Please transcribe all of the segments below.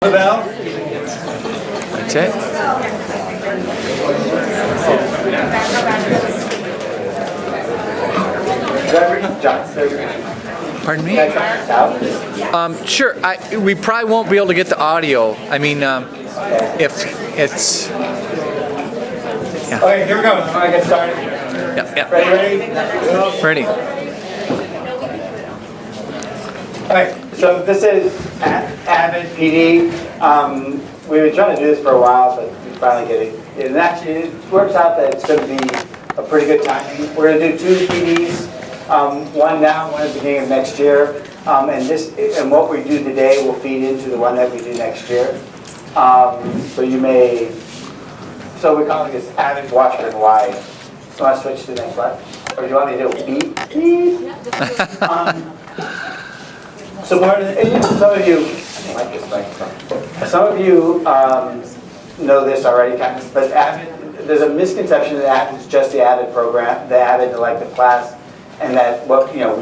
The bell. That's it. Pardon me? Sure. We probably won't be able to get the audio. I mean, if it's. Yeah. Okay, here we go. I'm gonna get started. Yeah. Ready? Ready. Okay, so this is AVID PD. We've been trying to do this for a while, but we finally get it. And actually, it works out that it's going to be a pretty good timing. We're going to do 2 PDs, one now, one at the beginning of next year. And what we do today will feed into the one that we do next year. So we call it this AVID Watchman Wide. So I want to switch to the next slide? Or do you want me to do beep? So part of some of you, I like this microphone. Some of you know this already, kind of, but AVID, there's a misconception that AVID is just the AVID program, the AVID elective class, and that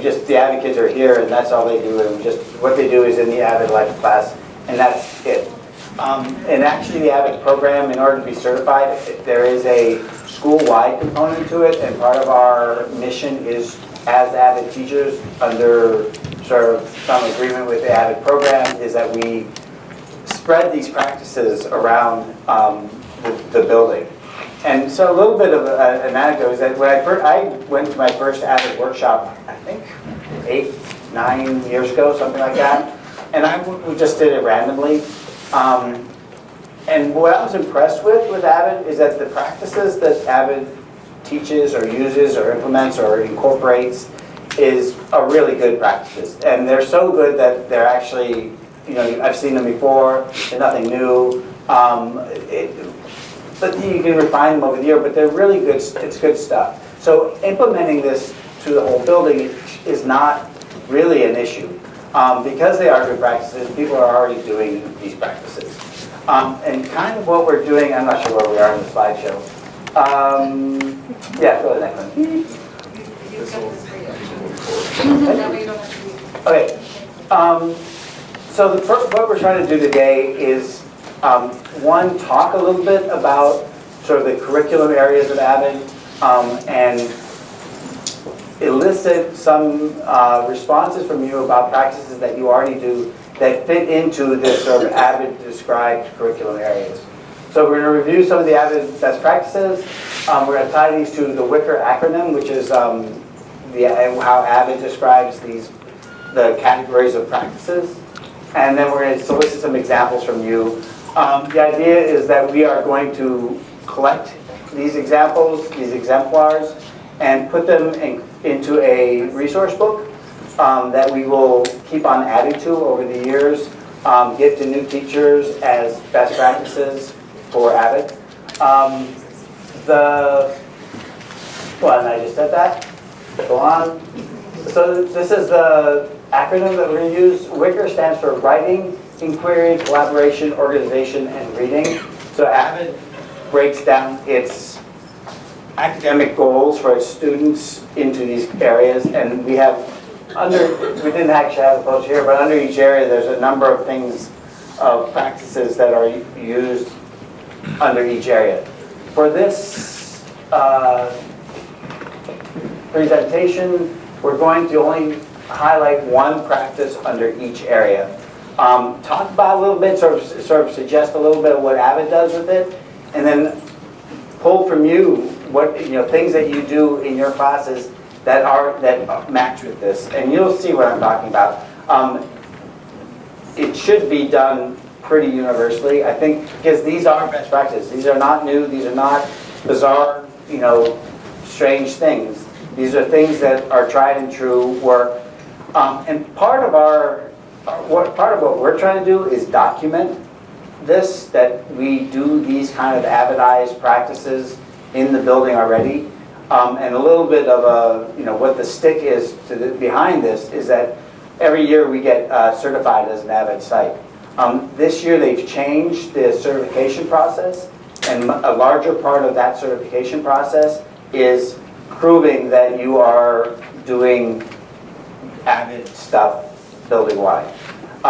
just the AVID kids are here and that's all they do, and just what they do is in the AVID elective class, and that's it. And actually, the AVID program, in order to be certified, there is a school-wide component to it, and part of our mission is, as AVID teachers, under sort of some agreement with the AVID program, is that we spread these practices around the building. And so a little bit of an anecdote is that when I went to my first AVID workshop, I think 8, 9 years ago, something like that, and we just did it randomly. And what I was impressed with AVID is that the practices that AVID teaches or uses or implements or incorporates are really good practices. And they're so good that they're actually, I've seen them before, they're nothing new. But you can refine them over the year, but they're really good, it's good stuff. So implementing this to the whole building is not really an issue. Because they are good practices, people are already doing these practices. And kind of what we're doing, I'm not sure where we are in the slideshow. Yeah, go to the next one. Okay. So what we're trying to do today is, one, talk a little bit about sort of the curriculum areas of AVID, and elicit some responses from you about practices that you already do that fit into this sort of AVID described curriculum areas. So we're going to review some of the AVID best practices. We're going to tie these to the WICR acronym, which is how AVID describes the categories of practices. And then we're going to solicit some examples from you. The idea is that we are going to collect these examples, these exemplars, and put them into a resource book that we will keep on adding to over the years, give to new teachers as best practices for AVID. And I just said that. Go on. So this is the acronym that we're going to use. WICR stands for Writing, Inquiry, Collaboration, Organization, and Reading. So AVID breaks down its academic goals for its students into these areas, and we didn't actually have a post here, but under each area there's a number of things, of practices that are used under each area. For this presentation, we're going to only highlight one practice under each area. Talk about a little bit, sort of suggest a little bit of what AVID does with it, and then pull from you what things that you do in your classes that match with this, and you'll see what I'm talking about. It should be done pretty universally, I think, because these are best practices. These are not new. These are not bizarre, strange things. These are things that are tried and true work. And part of what we're trying to do is document this, that we do these kind of AVIDized practices in the building already. And a little bit of what the stick is behind this is that every year we get certified as an AVID site. This year they've changed the certification process, and a larger part of that certification process is proving that you are doing AVID stuff building-wide.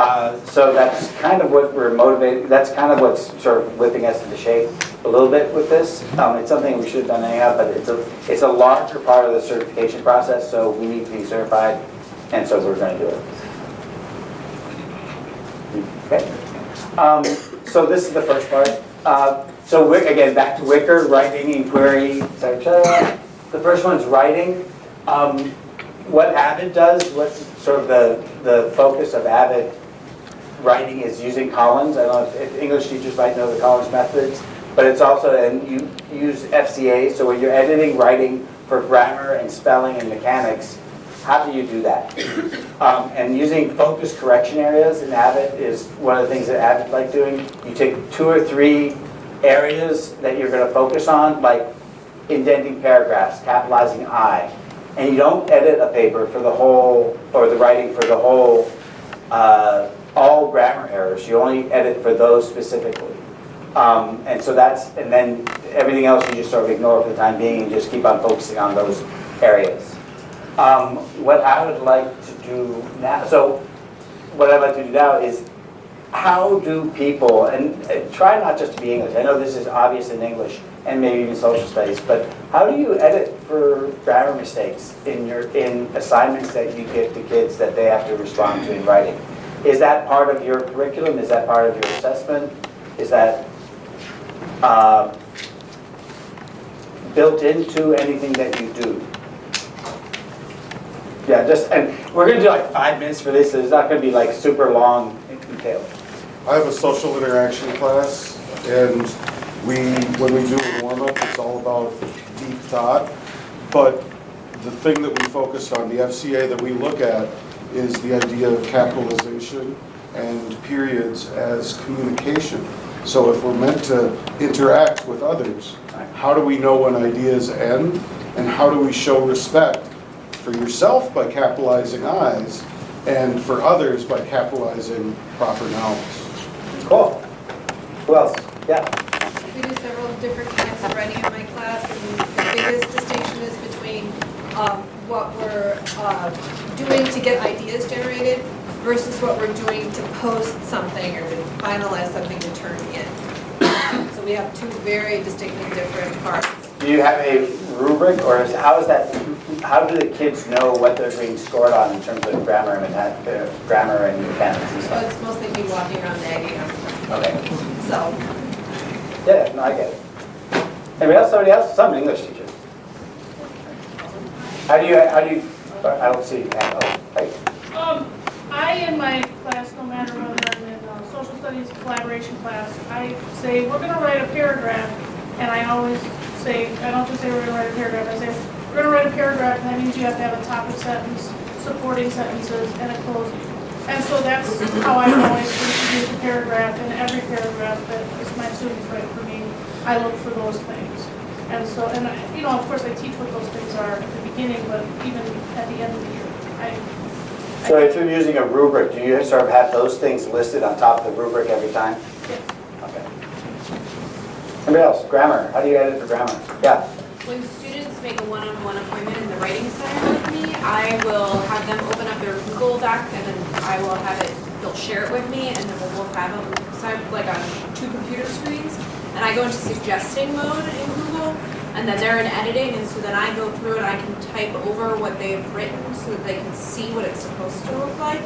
So that's kind of what we're motivated, that's kind of what's sort of whipping us into shape a little bit with this. It's something we should have done anyhow, but it's a larger part of the certification process, so we need to be certified, and so we're going to do it. Okay. So this is the first part. So again, back to Wicker, writing, inquiry, etc. The first one's writing. What AVID does, what's sort of the focus of AVID writing is using Collins. I don't know if English teachers might know the Collins methods, but it's also, and you use FCA, so when you're editing writing for grammar and spelling and mechanics, how do you do that? And using focus correction areas in AVID is one of the things that AVID like doing. You take 2 or 3 areas that you're going to focus on, like indenting paragraphs, capitalizing I, and you don't edit a paper for the whole, or the writing for the whole, all grammar errors. You only edit for those specifically. And so and then everything else you just sort of ignore for the time being and just keep on focusing on those areas. What I would like to do now, so what I'd like to do now is, how do people, and try not just to be English, I know this is obvious in English and maybe even social studies, but how do you edit for grammar mistakes in assignments that you give to kids that they have to respond to in writing? Is that part of your curriculum? Is that part of your assessment? Is that built into anything that you do? Yeah, and we're going to do like 5 minutes for this, so it's not going to be like super long and detailed. I have a social interaction class, and when we do a warm-up, it's all about deep thought. But the thing that we focus on, the FCA that we look at, is the idea of capitalization and periods as communication. So if we're meant to interact with others, how do we know when ideas end, and how do we show respect for yourself by capitalizing I's, and for others by capitalizing proper nouns? Cool. Who else? Yeah. We do several different kinds of writing in my class, and the biggest distinction is between what we're doing to get ideas generated versus what we're doing to post something or to finalize something to turn in. So we have 2 very distinctly different parts. Do you have a rubric, or how do the kids know what they're being scored on in terms of grammar and mechanics and So stuff? it's mostly me walking around nagging them. Okay. So, Yeah, no, I get it. Anybody else? Somebody else? Some English teachers. How do you, I don't see. Oh, right. I, in my class, no matter whether I'm in social studies collaboration class, I say, we're going to write a paragraph, and I always say, I don't just say we're going to write a paragraph, I say, we're going to write a paragraph, and that means you have to have a topic sentence, supporting sentences, and a closing. And so that's how I always introduce a paragraph, and every paragraph that my students write for me, I look for those things. And so, and of course I teach what those things are at the beginning, but even at the end of the year, So if you're using a rubric, do you sort of have those things listed on top of the rubric every time? Yes. Okay. Anybody else? Grammar. How do you edit for grammar? Yeah. When students make a one-on-one appointment in the writing center with me, I will have them open up their Google Doc, and then I will have it, they'll share it with me, and then we'll both have it like on 2 computer screens. And I go into suggesting mode in Google, and then they're in editing, and so then I go through it, I can type over what they've written so that they can see what it's supposed to look like.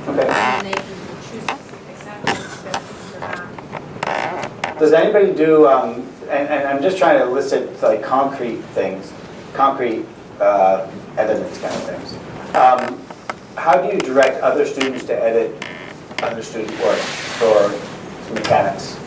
Okay. And they can choose to accept it or not. Does anybody do, and I'm just trying to elicit like concrete things, concrete evidence kind of things. How do you direct other students to edit other student work for mechanics?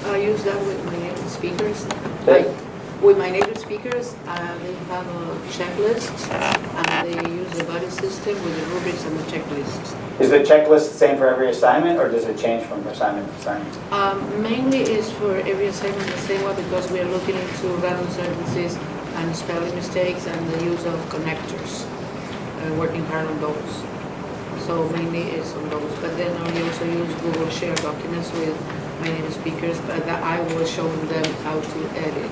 I use that with my native speakers. They- With my native speakers, they have a checklist, and they use the buddy system with the rubrics and the checklists. Is the checklist the same for every assignment, or does it change from assignment to assignment? Mainly is for every assignment the same one, because we are looking into random sentences and spelling mistakes and the use of connectors, working hard on those. So mainly it's on those, but then I also use Google Share documents with my native speakers, but that I was showing them how to edit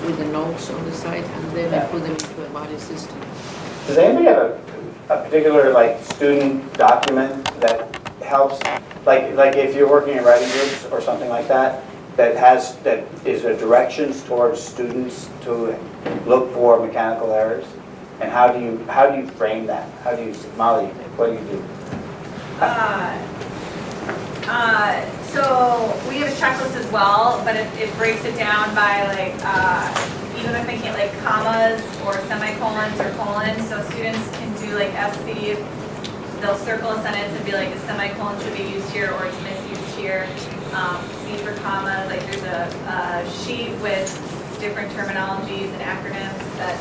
with the notes on the side, and then I put them into a body system. Does anybody have a particular like student document that helps, like if you're working in writing groups or something like that, that is a directions towards students to look for mechanical errors? And how do you frame that? How do you, Molly, what do you do? So we have a checklist as well, but it breaks it down by like, even if they can't like commas or semicolons or colons, so students can do like SC, they'll circle a sentence and be like, a semicolon should be used here or it's misused here. C for commas, like there's a sheet with different terminologies and acronyms that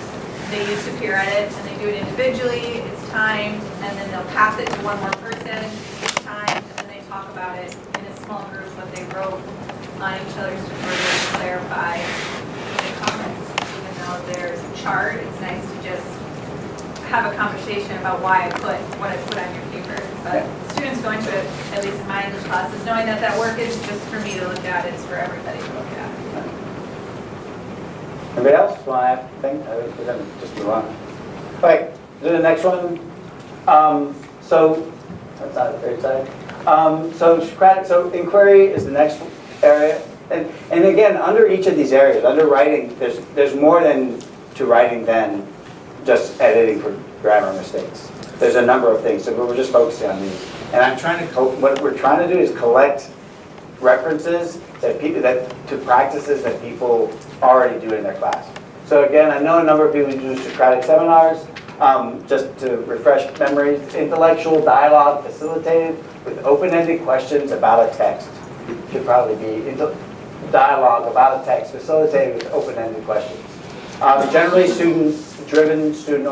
they use to peer edit, and they do it individually, it's timed, and then they'll pass it to one more person, it's timed, and then they talk about it in a small group, what they wrote on each other's to further clarify the comments. Even though there's a chart, it's nice to just have a conversation about why I put what I put on your paper. But students going to it, at least in my English classes, knowing that that work is just for me to look at, it's for everybody to look at. Anybody else want to add anything? We're going to just move on. All right, do the next one. So, that's not the third side. So inquiry is the next area. And again, under each of these areas, under writing, there's more to writing than just editing for grammar mistakes. There's a number of things, so we're just focusing on these. And I'm trying to, what we're trying to do is collect references to practices that people already do in their class. So again, I know a number of people do Socratic seminars. Just to refresh memories, intellectual dialogue facilitated with open-ended questions about a text. Should probably be dialogue about a text facilitated with open-ended questions. Generally student-driven, student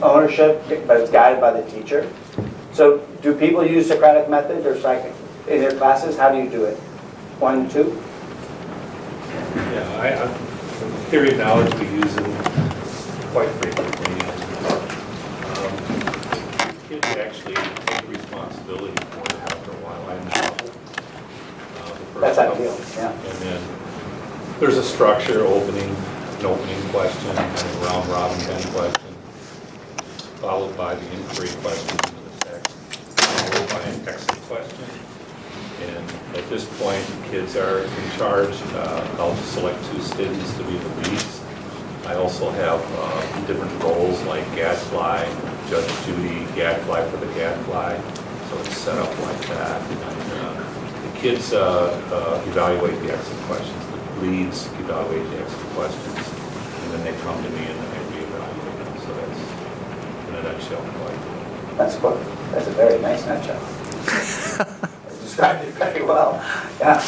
ownership, but it's guided by the teacher. So do people use Socratic method or in their classes? How do you do it? 1, 2? Yeah, theory of knowledge we use it quite frequently. Kids actually take responsibility for it after a while. I'm trouble. That's ideal, yeah. And then there's a structure, an opening question, kind of round robin kind of question, followed by the inquiry question into the text, followed by an exit question. And at this point, the kids are in charge. I'll select 2 students to be the leads. I also have different roles like gadfly, Judge Judy, gadfly for the gadfly. So it's set up like that. And, the kids evaluate the exit questions. The leads evaluate the exit questions. And then they come to me and then I reevaluate them. So that's, in a nutshell, how I do it. That's cool. That's a very nice nutshell. Described it very well. Yeah.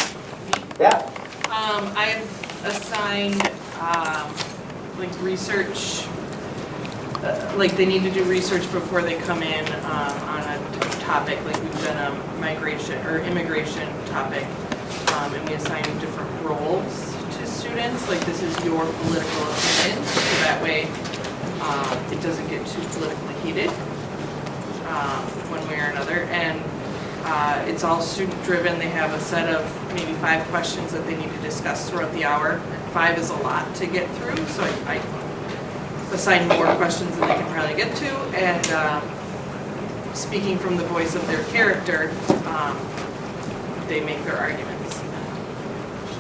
Yeah. I've assigned like research, like they need to do research before they come in on a topic, like we've done a migration or immigration topic, and we assign different roles to students, like this is your political opinion, so that way it doesn't get too politically heated one way or another. And it's all student driven. They have a set of maybe 5 questions that they need to discuss throughout the hour. 5 is a lot to get through, so I assign more questions than they can probably get to. And speaking from the voice of their character, they make their arguments.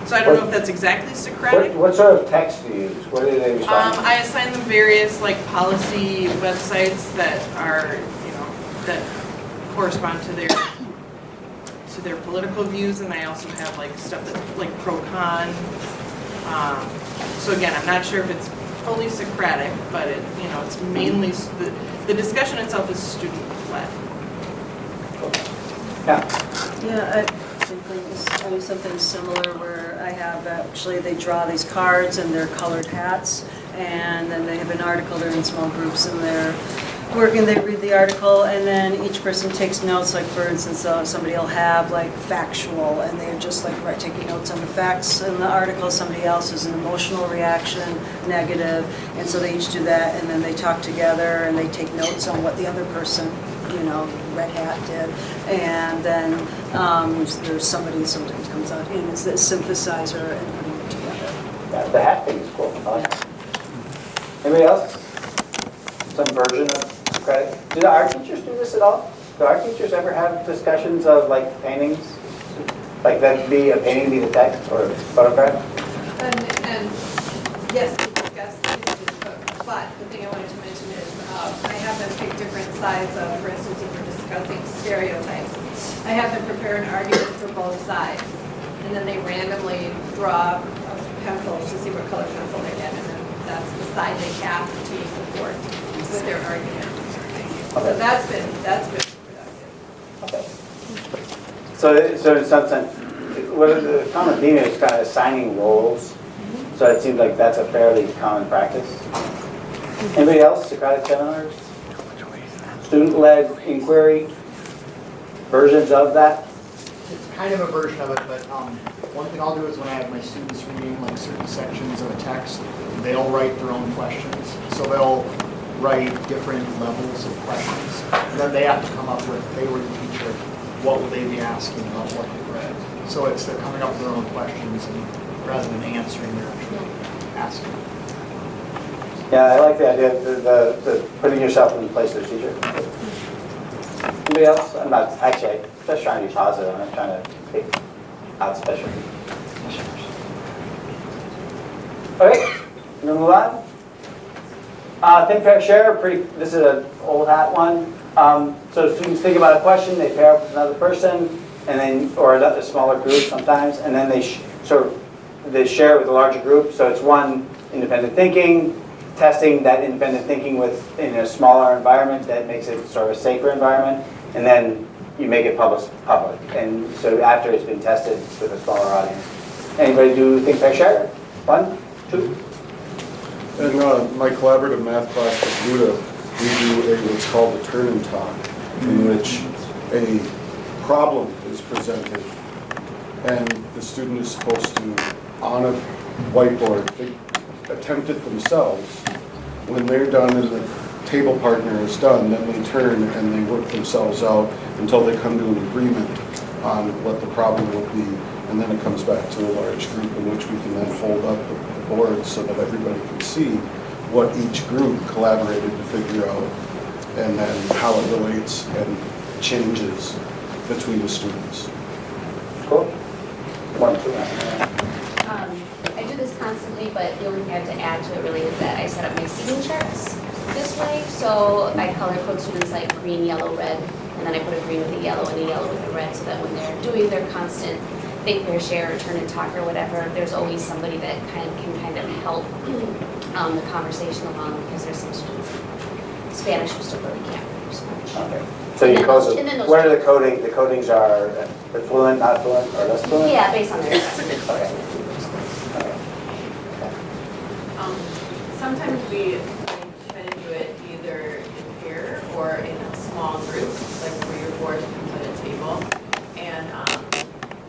So I don't know if that's exactly Socratic. What sort of text do you use? What do they respond to? I assign them various like policy websites that are, that correspond to their political views, and I also have like stuff that's like pro-con. So again, I'm not sure if it's fully Socratic, but it's mainly the discussion itself is student-led. Yeah. I do something similar where I have they draw these cards and they're colored hats, and then they have an article. They're in small groups and they're working, they read the article, and then each person takes notes. Like for instance, somebody will have like factual, and they're just like taking notes on the facts in the article. Somebody else is an emotional reaction, negative, and so they each do that, and then they talk together and they take notes on what the other person, red hat did. And then there's somebody sometimes comes out and is the synthesizer and putting it together. Yeah, the hat thing is cool. I like it. Anybody else? Some version of Socratic? Do our teachers do this at all? do our teachers ever have discussions of like paintings? Like that be a painting be the text or photograph? And yes, we discussed images, but the thing I wanted to mention is I have them pick different sides of, for instance, if we're discussing stereotypes, I have them prepare an argument for both sides. And then they randomly draw pencils to see what color pencil they get, and then that's the side they have to support with their argument. So that's been productive. Okay. So in some sense, what the common theme is kind of assigning roles. So it seems like that's a fairly common practice. Anybody else? Socratic seminars? Student-led inquiry? Versions of that? It's kind of a version of it, but one thing I'll do is when I have my students reading like certain sections of a text, they'll write their own questions. So they'll write different levels of questions, and then they have to come up with, if they were the teacher, what would they be asking about what they read. So they're coming up with their own questions, and rather than answering, they're actually asking. Yeah, I like the idea of the putting yourself in the place of the teacher. Anybody else? I'm not, actually, I'm just trying to be positive. I'm not trying to take out special. Okay, we're gonna move on. Think, pair, share. This is an old hat one. So students think about a question, they pair up with another person, and then, or a smaller group sometimes, and then they they share it with a larger group. So it's one independent thinking, testing that independent thinking in a smaller environment that makes it sort of a safer environment, and then you make it public. And so after it's been tested with a smaller audience. Anybody do think, pair, share? 1, 2. In my collaborative math class with Luda, we do what's called a turn and talk, in which a problem is presented, and the student is supposed to, on a whiteboard, they attempt it themselves. When they're done and the table partner is done, then they turn and they work themselves out until they come to an agreement on what the problem would be, and then it comes back to a large group in which we can then hold up the board so that everybody can see what each group collaborated to figure out, and then how it relates and changes between the students. Cool. 1, 2. I do this constantly, but the only thing I have to add to it really is that I set up my seating charts this way. So I color code students like green, yellow, red, and then I put a green with a yellow and a yellow with a red, so that when they're doing their constant think, pair, share, or turn and talk or whatever, there's always somebody that can kind of help the conversation along, because there's some students in Spanish who still really can't Spanish. Okay. So you code it. What are the coding? The codings are fluent, not fluent, or less fluent? Yeah, based on their assessment. Okay. Sometimes we try to do it either in pair or in a small group, like 3 or 4 students at a table. And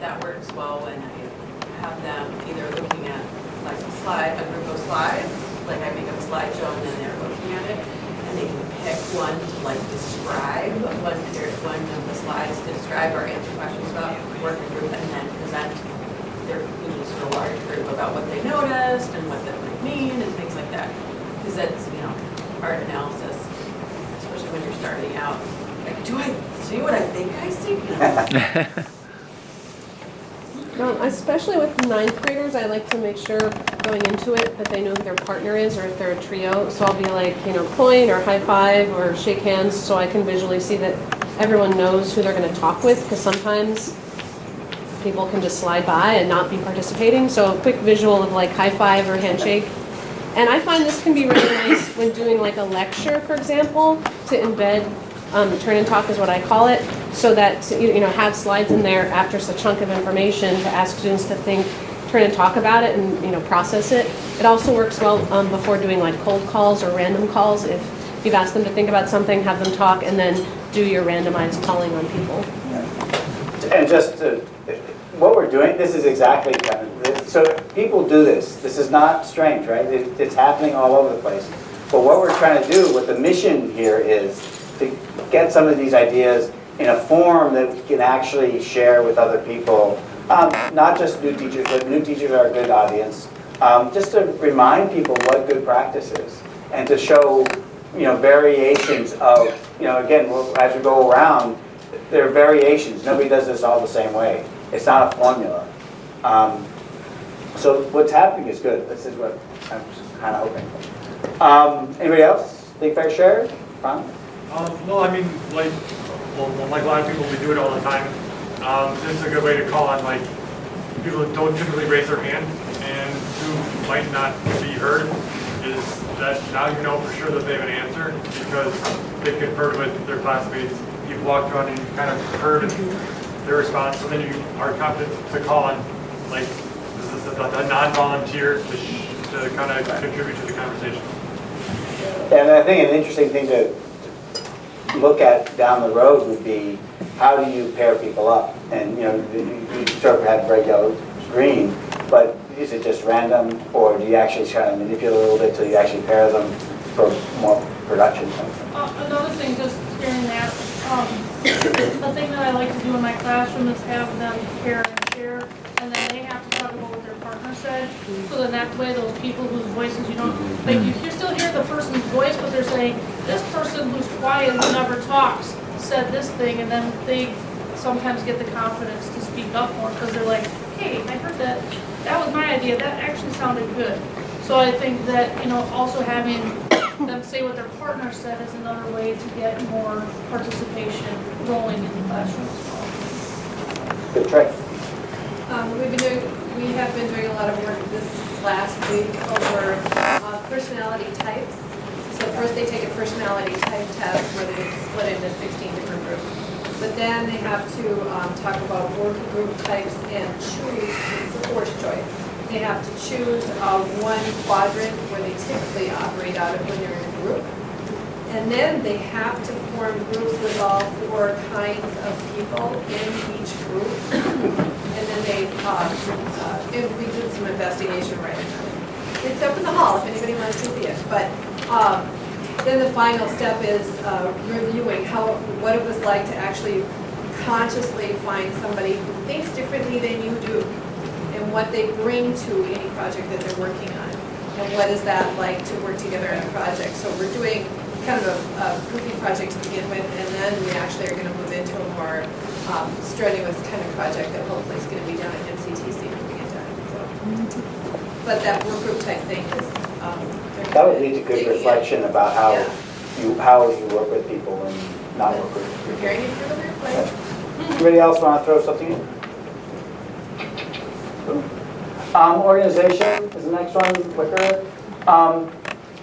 that works well when I have them either looking at like a group of slides, like I make up a slideshow and then they're looking at it, and they can pick one to like describe one of the slides to describe or answer questions about work in group, and then present their conclusions to a large group about what they noticed and what that might mean and things like that. Because that's, art analysis, especially when you're starting out. Like, do I see what I think I see? Especially with 9th graders, I like to make sure going into it that they know who their partner is, or if they're a trio. So I'll be like, point or high five or shake hands, so I can visually see that everyone knows who they're going to talk with, because sometimes people can just slide by and not be participating. So a quick visual of like high five or handshake. And I find this can be really nice when doing like a lecture, for example, to embed turn and talk is what I call it, so that have slides in there after a chunk of information to ask students to think, turn and talk about it, and process it. It also works well before doing like cold calls or random calls. If you've asked them to think about something, have them talk, and then do your randomized calling on people. And just what we're doing, this is exactly so people do this. This is not strange, right? It's happening all over the place. But what we're trying to do, what the mission here is, to get some of these ideas in a form that we can actually share with other people, not just new teachers, but new teachers are a good audience, just to remind people what good practice is, and to show variations of again, as we go around, there are variations. Nobody does this all the same way. It's not a formula. So what's happening is good. This is what I'm kind of hoping. Anybody else? Think fair share? Ron? Well, I mean, like a lot of people, we do it all the time. This is a good way to call on people who don't typically raise their hand and who might not be heard. Is that now you know for sure that they have an answer because they've conferred with their classmates. You've walked around and you've kind of heard their response, so then you are confident to call on a non-volunteer to kind of contribute to the conversation. And I think an interesting thing to look at down the road would be how do you pair people up? And you sort of have red, yellow, green, but is it just random, or do you actually try to manipulate a little bit till you actually pair them for more production? Another thing, just hearing that, the thing that I like to do in my classroom is have them pair and share, and then they have to talk about what their partner said. So then that way, those people whose voices you don't, like you still hear the person's voice, but they're saying, this person who's quiet and never talks said this thing, and then they sometimes get the confidence to speak up more because they're like, hey, I heard that. That was my idea. That actually sounded good. So I think that, also having them say what their partner said is another way to get more participation rolling in the classroom as well. Good try. We have been doing a lot of work this last week over personality types. So first they take a personality type test where they split into 16 different groups. But then they have to talk about working group types and choose the fourth choice. They have to choose one quadrant where they typically operate out of when they're in a group. And then they have to form groups with all 4 kinds of people in each group. And then we did some investigation right now. It's up in the hall if anybody wants to see it. But then the final step is reviewing what it was like to actually consciously find somebody who thinks differently than you do, and what they bring to any project that they're working on, and what is that like to work together on a project. So we're doing kind of a goofy project to begin with, and then we actually are going to move into a more strenuous kind of project that hopefully is going to be done at MCTC when we get done. So. But that work group type thing is that would lead to good reflection about how you work with people and not work with people. Preparing you for the workplace. Anybody else want to throw something in? Organization is the next one, quicker.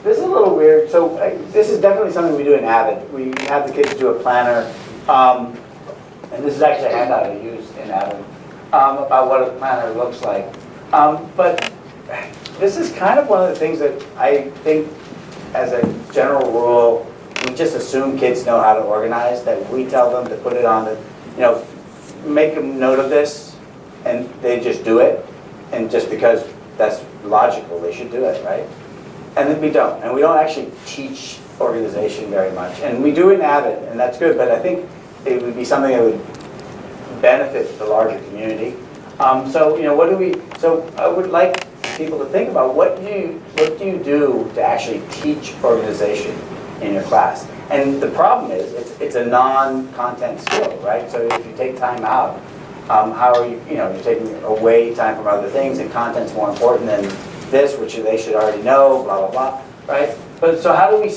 This is a little weird. So this is definitely something we do in AVID. We have the kids do a planner, and this is actually a handout I use in AVID about what a planner looks like. But this is kind of one of the things that I think, as a general rule, we just assume kids know how to organize, that we tell them to put it on the, make a note of this, and they just do it. And just because that's logical, they should do it, right? And then we don't. And we don't actually teach organization very much. And we do in AVID, and that's good, but I think it would be something that would benefit the larger community. So I would like people to think about what do you do to actually teach organization in your class? And the problem is it's a non-content skill, right? So if you take time out, how are you're taking away time from other things, and content's more important than this, which they should already know, blah, blah, blah, right? But so how do we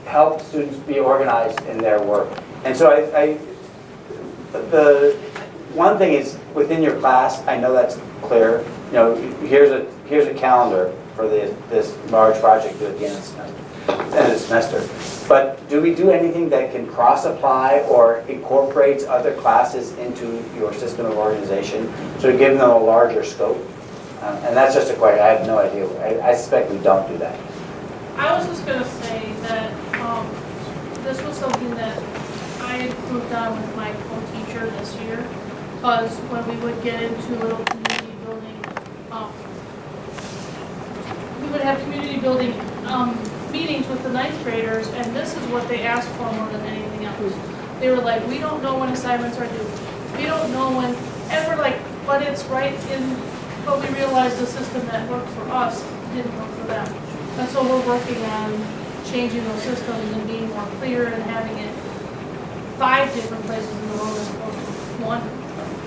help students be organized in their work? And so the one thing is, within your class, I know that's clear, here's a calendar for this large project due at the end of the semester. But do we do anything that can cross-apply or incorporates other classes into your system of organization, so to give them a larger scope? And that's just a question. I have no idea. I suspect we don't do that. I was just going to say that this was something that I improved on with my co-teacher this year, because when we would get into little community building, we would have community building meetings with the 9th graders, and this is what they asked for more than anything else. They were like, we don't know when assignments are due. We don't know when, and we're like, but it's right in, but we realized the system that worked for us didn't work for them. And so we're working on changing those systems and being more clear and having it 5 different places in the room as opposed to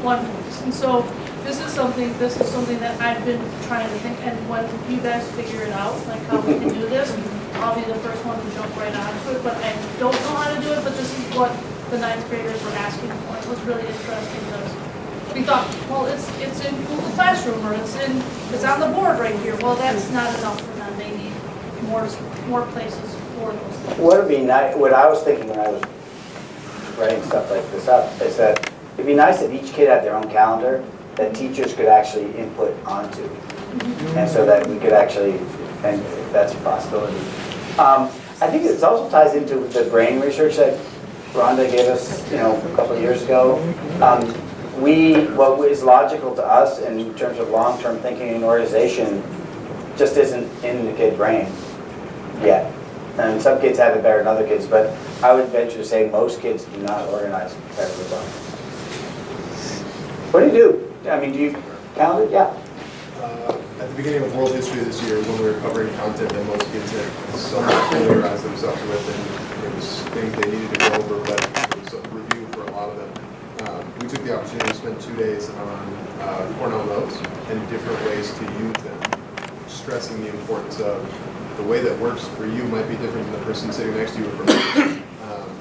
one place. And so this is something that I've been trying to think, and when you guys figure it out, like how we can do this, I'll be the first one to jump right onto it, but I don't know how to do it, but this is what the 9th graders were asking for. It was really interesting because we thought, well, it's in Google Classroom, or it's on the board right here. Well, that's not enough for them. They need more places for those things. What would be nice, what I was thinking when I was writing stuff like this up, is that it'd be nice if each kid had their own calendar that teachers could actually input onto. And so that we could actually, and if that's a possibility. I think it also ties into the brain research that Rhonda gave us, a couple of years ago. What is logical to us in terms of long-term thinking and organization just isn't in the kid brain yet. And some kids have it better than other kids, but I would venture to say most kids do not organize terribly well. What do you do? I mean, do you count it? Yeah. At the beginning of World History this year, when we were covering content that most kids had so much familiarized themselves with, and it was things they needed to go over, but it was a review for a lot of them. We took the opportunity to spend 2 days on Cornell notes and different ways to use them, stressing the importance of the way that works for you might be different than the person sitting next to you for me.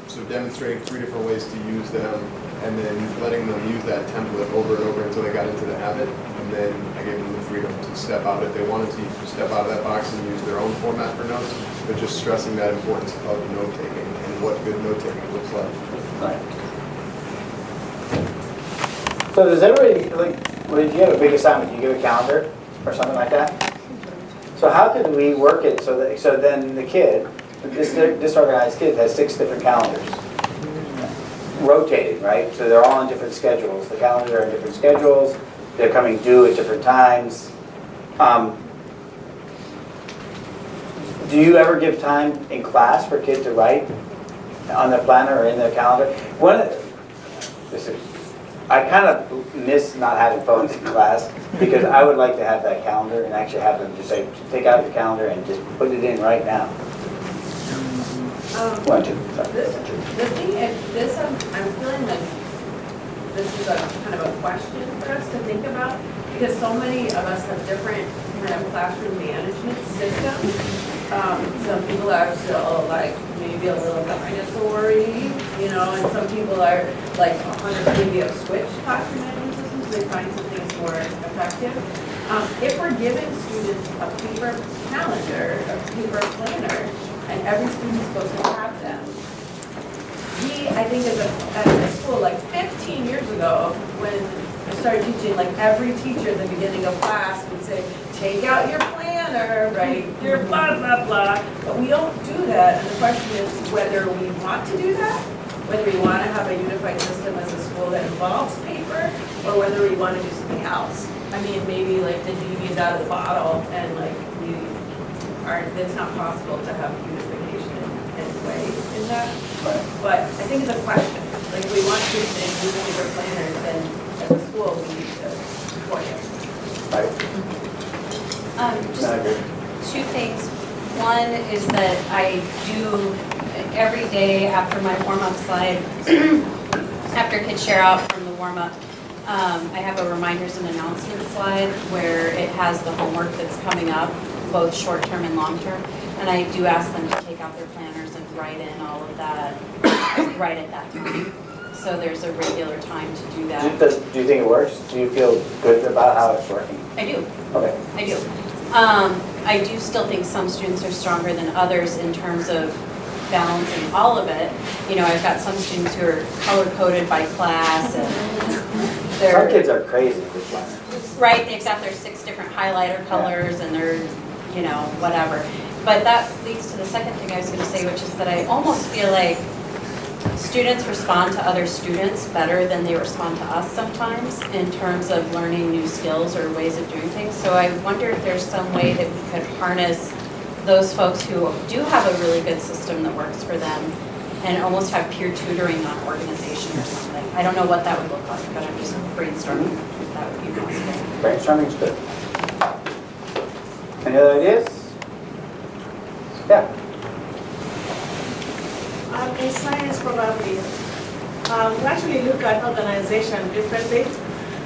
So demonstrating 3 different ways to use them, and then letting them use that template over and over until they got into the habit. And then I gave them the freedom to step out if they wanted to step out of that box and use their own format for notes, but just stressing that importance of note-taking and what good note-taking looks like. Right. So does everybody, if you have a big assignment, do you give a calendar or something like that? So how could we work it so then the kid, this disorganized kid has 6 different calendars, rotating, right? So they're all on different schedules. The calendars are on different schedules. They're coming due at different times. Do you ever give time in class for kids to write on their planner or in their calendar? I kind of miss not having phones in class because I would like to have that calendar and actually have them just say, take out your calendar and just put it in right now. Why don't you? The thing is, I'm feeling like this is a kind of a question for us to think about, because so many of us have different kind of classroom management systems. Some people are still like maybe a little dinosaur-y, and some people are like 100 maybe have switched classroom management systems, so they find some things more effective. If we're giving students a paper calendar, a paper planner, and every student's supposed to have them, I think as a school, like 15 years ago, when I started teaching, like every teacher at the beginning of class would say, take out your planner, write your blah, blah, blah. But we don't do that, and the question is whether we want to do that, whether we want to have a unified system as a school that involves paper, or whether we want to do something else. I mean, maybe like the genie is out of the bottle, and like it's not possible to have unification anyway in that. Right. But I think it's a question. Like, if we want to use paper planners, then as a school, we need to support it. Right. Just 2 things. One is that I do every day after my warm-up slide, after kids share out from the warm-up, I have a reminders and announcements slide where it has the homework that's coming up, both short-term and long-term. And I do ask them to take out their planners and write in all of that right at that time. So there's a regular time to do that. Do you think it works? Do you feel good about how it's working? I do. Okay. I do. I do still think some students are stronger than others in terms of balancing all of it. I've got some students who are color-coded by class, and some kids are crazy with planners. Right, they've got their 6 different highlighter colors, and they're, whatever. But that leads to the second thing I was going to say, which is that I almost feel like students respond to other students better than they respond to us sometimes in terms of learning new skills or ways of doing things. So I wonder if there's some way that we could harness those folks who do have a really good system that works for them and almost have peer tutoring on organization or something. I don't know what that would look like, but I'm just brainstorming if that would be possible. Brainstorming's good. Any other ideas? Yeah. We actually look at organization differently.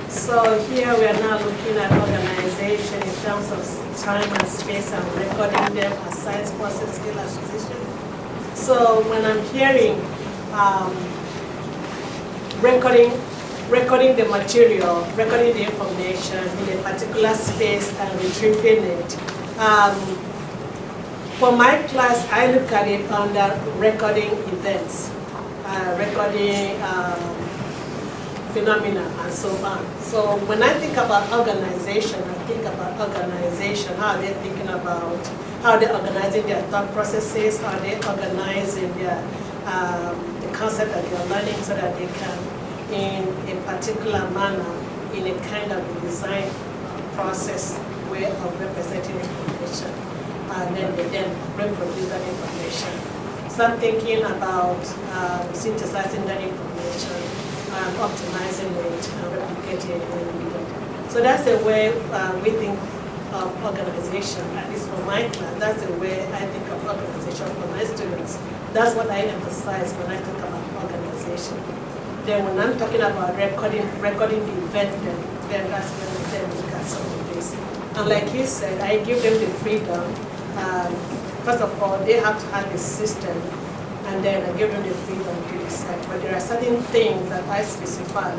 So here we are now looking at organization in terms of time and space and recording them as science, process, skill, acquisition. So when I'm hearing recording the material, recording the information in a particular space and retrieving it, for my class, I look at it under recording events, recording phenomena, and so on. So when I think about organization, I think about organization, how they're thinking about, how they're organizing their thought processes, how they're organizing their, the concept that they're learning so that they can, in a particular manner, in a kind of design process way of representing information. And then they then reproduce that information. So I'm thinking about synthesizing that information, optimizing it, and replicating it when needed. So that's the way we think of organization, at least for my class. That's the way I think of organization for my students. That's what I emphasize when I talk about organization. Then when I'm talking about recording the event, then that's when I then look at some of this. And like you said, I give them the freedom. First of all, they have to have a system, and then I give them the freedom to decide. But there are certain things that I specify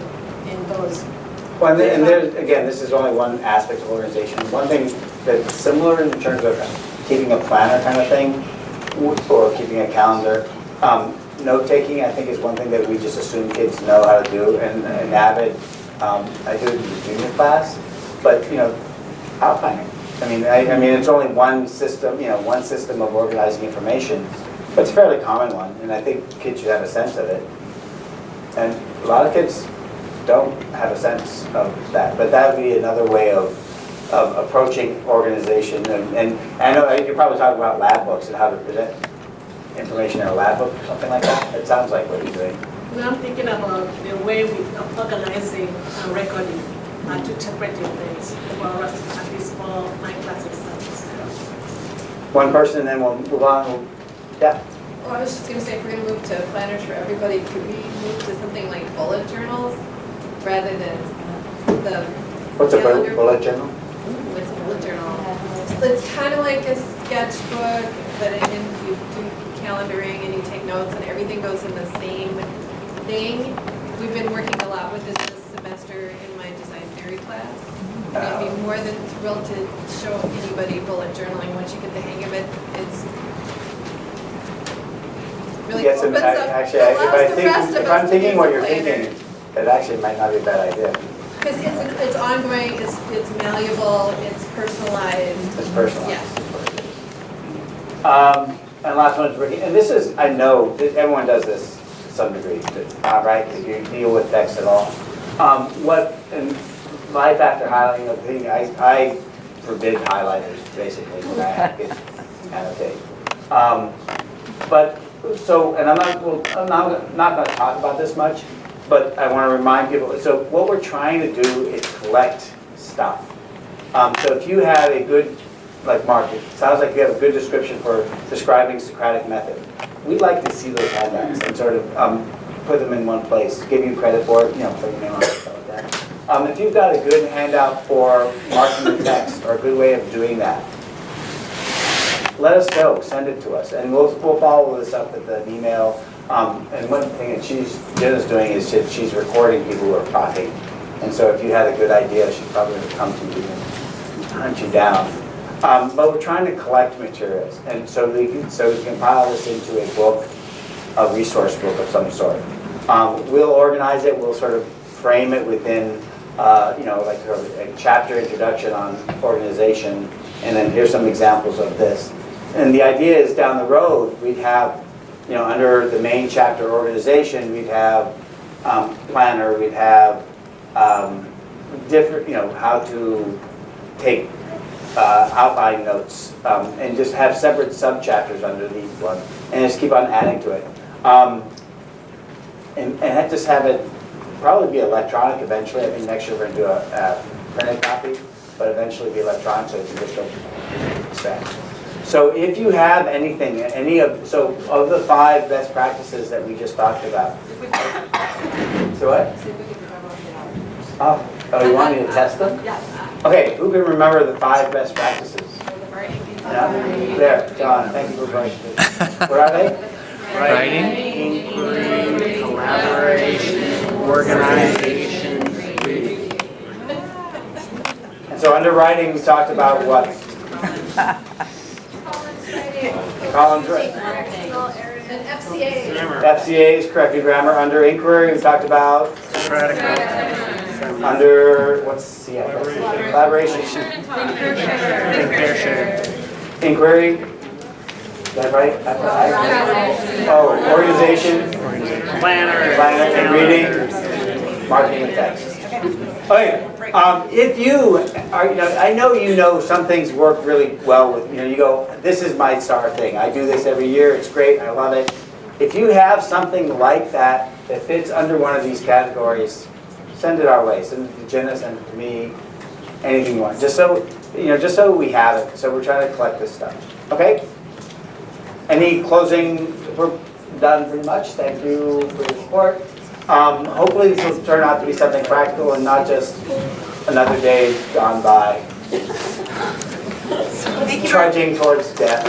in those. Well, and there's, again, this is only one aspect of organization. One thing that's similar in terms of keeping a planner kind of thing, or keeping a calendar. Note-taking, I think, is one thing that we just assume kids know how to do. And AVID, I do it in the junior class, but, outlining. I mean, it's only one system, one system of organizing information, but it's a fairly common one, and I think kids should have a sense of it. And a lot of kids don't have a sense of that, but that would be another way of approaching organization. And I know you're probably talking about lab books and how to present information in a lab book or something like that. It sounds like what you're doing. Now I'm thinking about the way we are organizing and recording two separate events for us, at least for my classes. One person, and then we'll move on. Yeah. Well, I was just going to say, if we're going to move to planners for everybody, could we move to something like bullet journals rather than the What's a calendar? bullet journal? What's a bullet journal? It's kind of like a sketchbook, but you do calendaring and you take notes and everything goes in the same thing. We've been working a lot with this semester in my design theory class. I'd be more than thrilled to show anybody bullet journaling. Once you get the hang of it, it's really opens up, actually, allows the rest of if us I'm to thinking use what it you're later. thinking, that actually might not be a bad idea. Because it's ongoing, it's malleable, it's personalized. It's personalized. Yeah. And last one is Ricky, and this is, I know, that everyone does this to some degree, right? If you deal with text at all. In life after highlighting of thing, I forbid highlighters, basically, when I have kids annotate. And I'm not going to talk about this much, but I want to remind people, so what we're trying to do is collect stuff. So if you have a good, like Mark, it sounds like you have a good description for describing Socratic method. We'd like to see those handouts and sort of put them in one place, give you credit for it, put your name on it, stuff like that. If you've got a good handout for marking the text or a good way of doing that, let us know, send it to us, and we'll follow this up with an email. And one thing that Jenna's doing is she's recording people who are talking. And so if you had a good idea, she'd probably come to you and hunt you down. But we're trying to collect materials, and so we can compile this into a book, a resource book of some sort. We'll organize it. We'll sort of frame it within, like a chapter introduction on organization, and then here's some examples of this. And the idea is down the road we'd have, under the main chapter organization, we'd have planner, we'd have different, how to take outline notes, and just have separate sub-chapters under each one, and just keep on adding to it. And just have it probably be electronic eventually. I think next year we're going to do a printed copy, but eventually be electronic so you can just go expand. So if you have anything, of the 5 best practices that we just talked about, So what? Oh, you want me to test them? Yes. Okay, who can remember the 5 best practices? Yeah, there, John, thank you for bringing this. What are they? Writing. Inquiry, collaboration, organization, reading. And so under writing, we talked about what? Collins writing. And FCA. FCA is corrected grammar. Under inquiry, we talked about? Under, what's CF? Collaboration. Inquiry. Is that right? Oh, organization. Planner. And reading. Marking the text. Okay. If you are, I know you know some things work really well with, you go, this is my star thing. I do this every year. It's great. I love it. If you have something like that that fits under one of these categories, send it our way. Send it to Jenna, send it to me, anything you want. Just so we have it. So we're trying to collect this stuff. Okay? Any closing? We're done pretty much. Thank you for your support. Hopefully this will turn out to be something practical and not just another day gone by. Trudging towards death.